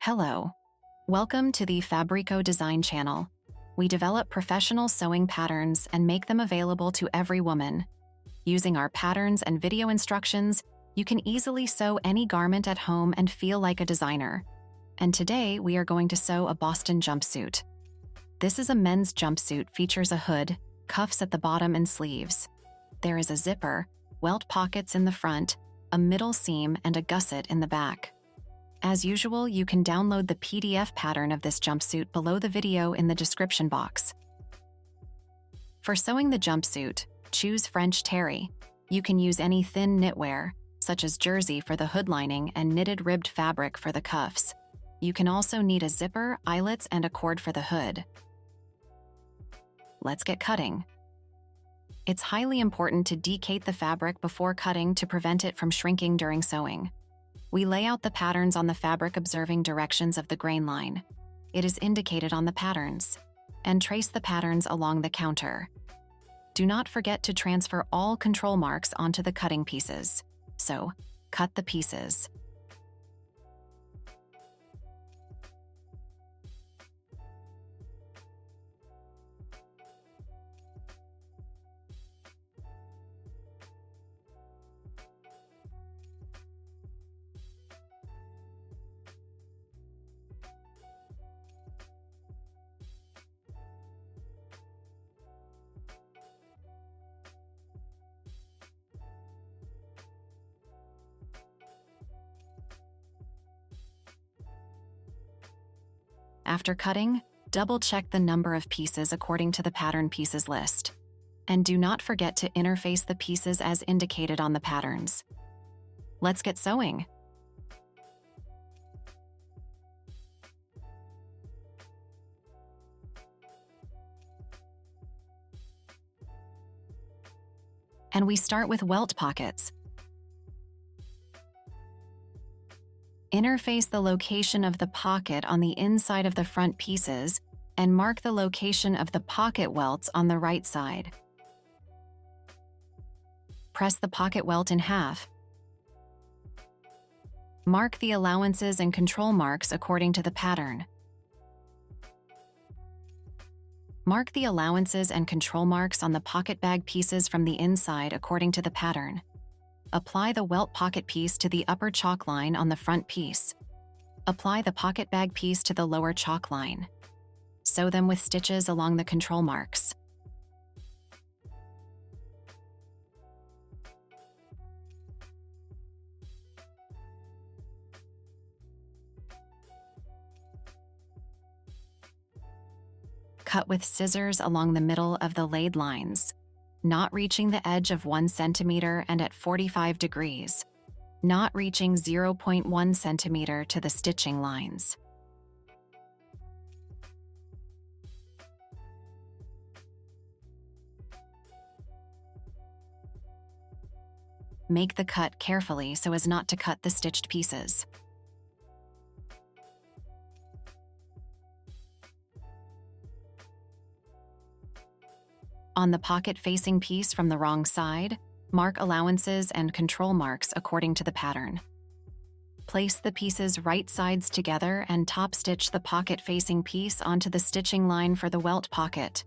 Hello. Welcome to the Fabrico.Design channel. We develop professional sewing patterns and make them available to every woman. Using our patterns and video instructions, you can easily sew any garment at home and feel like a designer. And today, we are going to sew a Boston jumpsuit. This is a men's jumpsuit, features a hood, cuffs at the bottom and sleeves. There is a zipper, welt pockets in the front, a middle seam, and a gusset in the back. As usual, you can download the PDF pattern of this jumpsuit below the video in the description box. For sewing the jumpsuit, choose French terry. You can use any thin knitwear, such as jersey for the hood lining and knitted ribbed fabric for the cuffs. You can also need a zipper, eyelets, and a cord for the hood. Let's get cutting. It's highly important to decate the fabric before cutting to prevent it from shrinking during sewing. We lay out the patterns on the fabric observing directions of the grain line. It is indicated on the patterns. And trace the patterns along the counter. Do not forget to transfer all control marks onto the cutting pieces. So, cut the pieces. After cutting, double-check the number of pieces according to the pattern pieces list. And do not forget to interface the pieces as indicated on the patterns. Let's get sewing. And we start with welt pockets. Interface the location of the pocket on the inside of the front pieces and mark the location of the pocket welts on the right side. Press the pocket welt in half. Mark the allowances and control marks according to the pattern. Mark the allowances and control marks on the pocket bag pieces from the inside according to the pattern. Apply the welt pocket piece to the upper chalk line on the front piece. Apply the pocket bag piece to the lower chalk line. Sew them with stitches along the control marks. Cut with scissors along the middle of the laid lines, not reaching the edge of 1 centimeter and at 45 degrees, not reaching 0.1 centimeter to the stitching lines. Make the cut carefully so as not to cut the stitched pieces. On the pocket-facing piece from the wrong side, mark allowances and control marks according to the pattern. Place the pieces right sides together and top stitch the pocket-facing piece onto the stitching line for the welt pocket.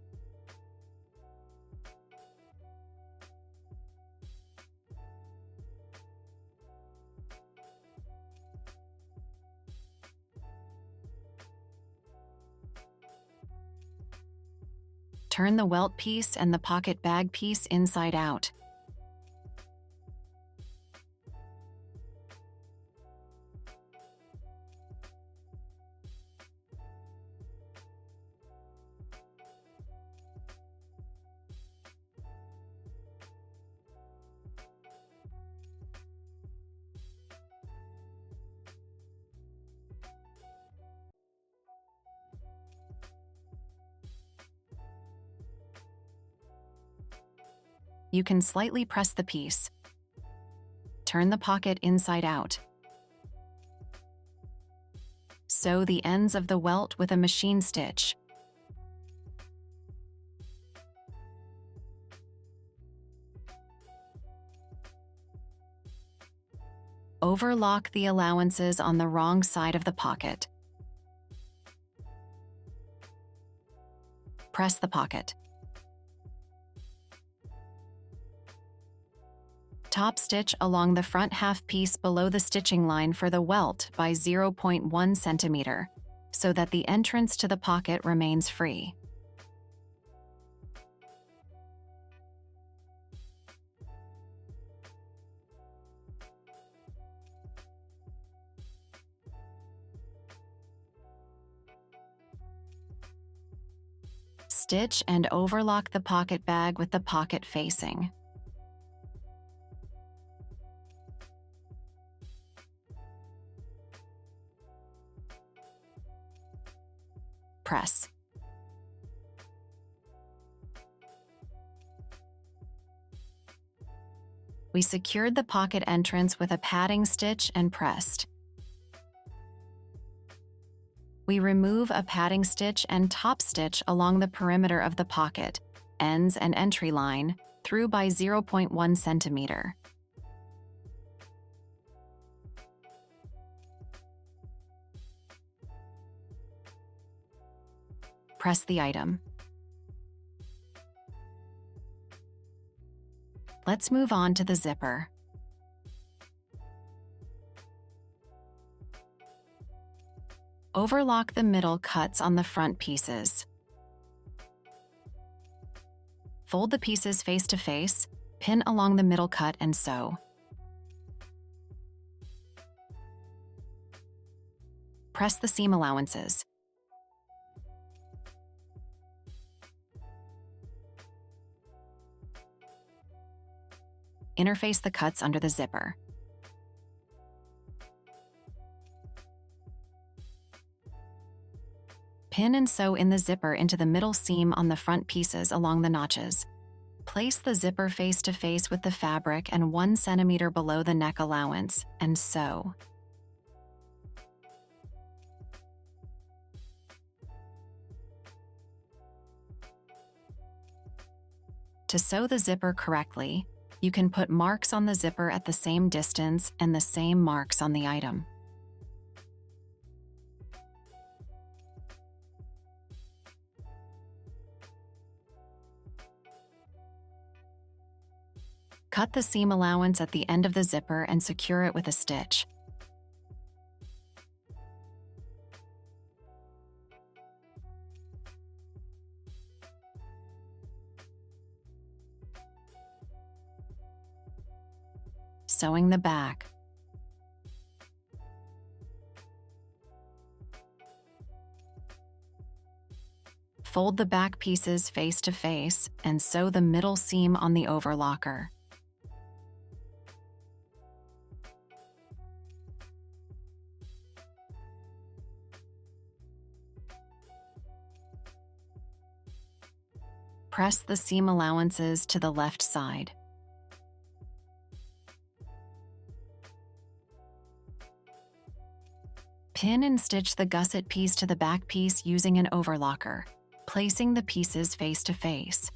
Turn the welt piece and the pocket bag piece inside out. You can slightly press the piece. Turn the pocket inside out. Sew the ends of the welt with a machine stitch. Overlock the allowances on the wrong side of the pocket Press the pocket. Top stitch along the front half piece below the stitching line for the welt by 0.1 centimeter, so that the entrance to the pocket remains free. Stitch and overlock the pocket bag with the pocket facing. Press. We secured the pocket entrance with a padding stitch and pressed. We remove a padding stitch and top stitch along the perimeter of the pocket, ends and entry line, through by 0.1 centimeter. Press the item. Let's move on to the zipper. Overlock the middle cuts on the front pieces. Fold the pieces face to face, pin along the middle cut and sew. Press the seam allowances. Interface the cuts under the zipper. Pin and sew in the zipper into the middle seam on the front pieces along the notches. Place the zipper face to face with the fabric and 1 centimeter below the neck allowance, and sew. To sew the zipper correctly, you can put marks on the zipper at the same distance and the same marks on the item. Cut the seam allowance at the end of the zipper and secure it with a stitch. Sewing the back. Fold the back pieces face to face and sew the middle seam on the overlocker. Press the seam allowances to the left side. Pin and stitch the gusset piece to the back piece using an overlocker, placing the pieces face to face.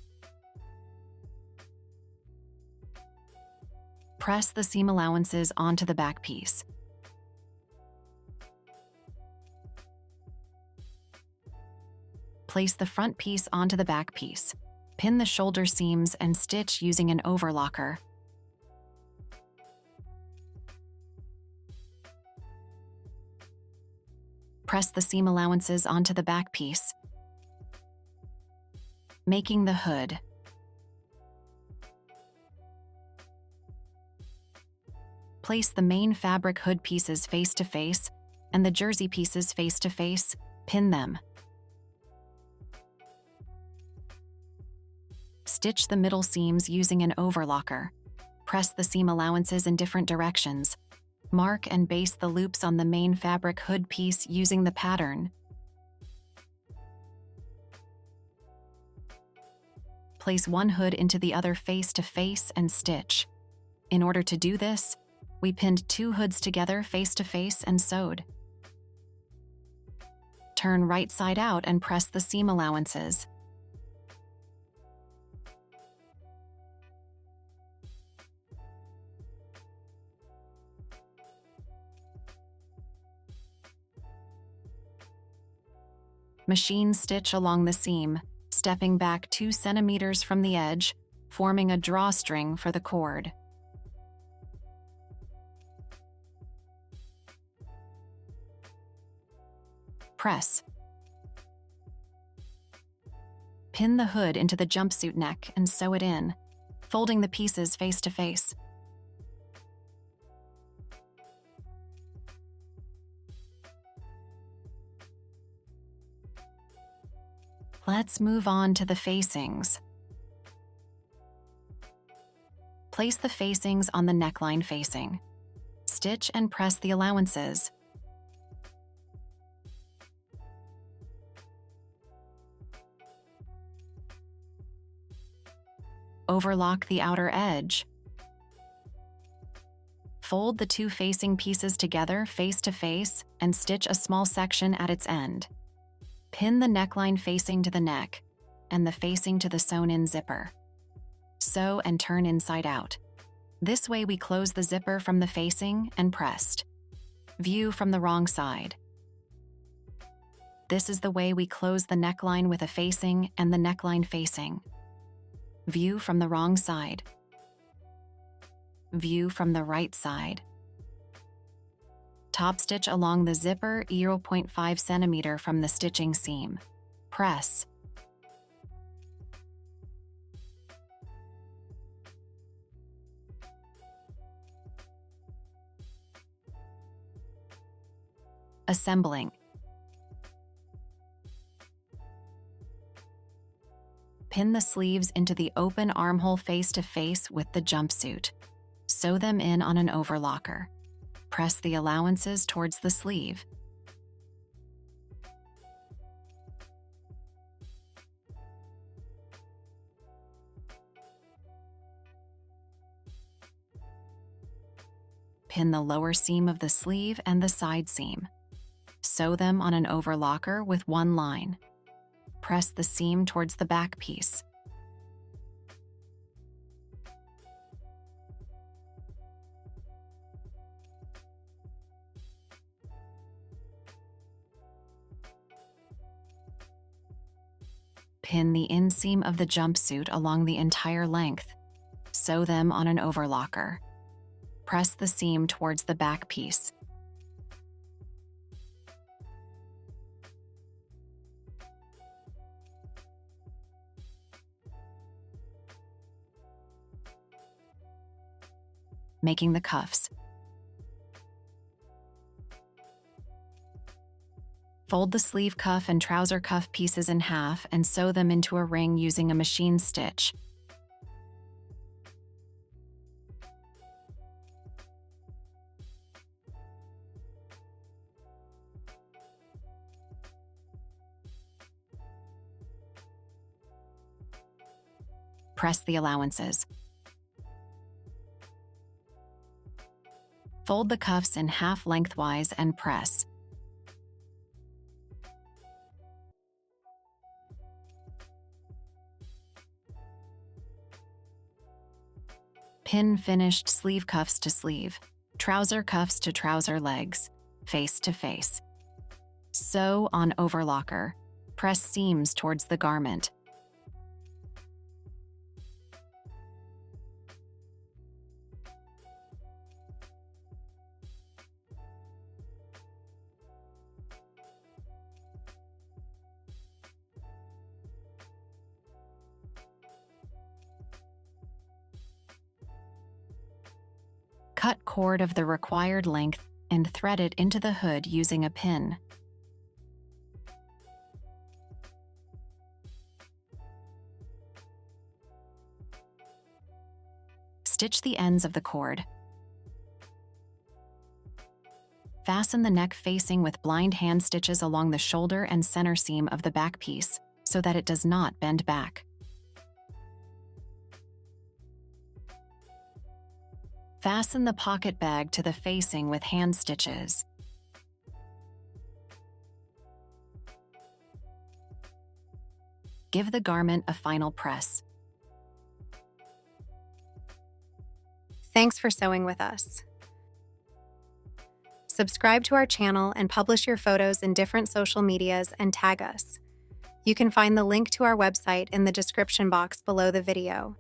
Press the seam allowances onto the back piece. Place the front piece onto the back piece. Pin the shoulder seams and stitch using an overlocker. Press the seam allowances onto the back piece, making the hood. Place the main fabric hood pieces face to face and the jersey pieces face to face, pin them. Stitch the middle seams using an overlocker. Press the seam allowances in different directions. Mark and base the loops on the main fabric hood piece using the pattern. Place one hood into the other face to face and stitch. In order to do this, we pinned 2 hoods together face to face and sewed. Turn right side out and press the seam allowances. Machine stitch along the seam, stepping back 2 centimeters from the edge, forming a drawstring for the cord. Press. Pin the hood into the jumpsuit neck and sew it in, folding the pieces face to face. Let's move on to the facings. Place the facings on the neckline facing. Stitch and press the allowances. Overlock the outer edge. Fold the 2 facing pieces together face to face and stitch a small section at its end. Pin the neckline facing to the neck and the facing to the sewn-in zipper. Sew and turn inside out. This way we close the zipper from the facing and pressed. View from the wrong side. This is the way we close the neckline with a facing and the neckline facing. View from the wrong side. View from the right side. Top stitch along the zipper 0.5 centimeter from the stitching seam. Press. Assembling. Pin the sleeves into the open armhole face to face with the jumpsuit. Sew them in on an overlocker. Press the allowances towards the sleeve. Pin the lower seam of the sleeve and the side seam. Sew them on an overlocker with one line. Press the seam towards the back piece. Pin the inseam of the jumpsuit along the entire length. Sew them on an overlocker. Press the seam towards the back piece. Making the cuffs. Fold the sleeve cuff and trouser cuff pieces in half and sew them into a ring using a machine stitch. Press the allowances. Fold the cuffs in half lengthwise and press. Pin finished sleeve cuffs to sleeve, trouser cuffs to trouser legs, face to face. Sew on overlocker. Press seams towards the garment. Cut cord of the required length and thread it into the hood using a pin. Stitch the ends of the cord. Fasten the neck facing with blind hand stitches along the shoulder and center seam of the back piece so that it does not bend back. Fasten the pocket bag to the facing with hand stitches. Give the garment a final press. Thanks for sewing with us. Subscribe to our channel and publish your photos in different social medias and tag us. You can find the link to our website in the description box below the video.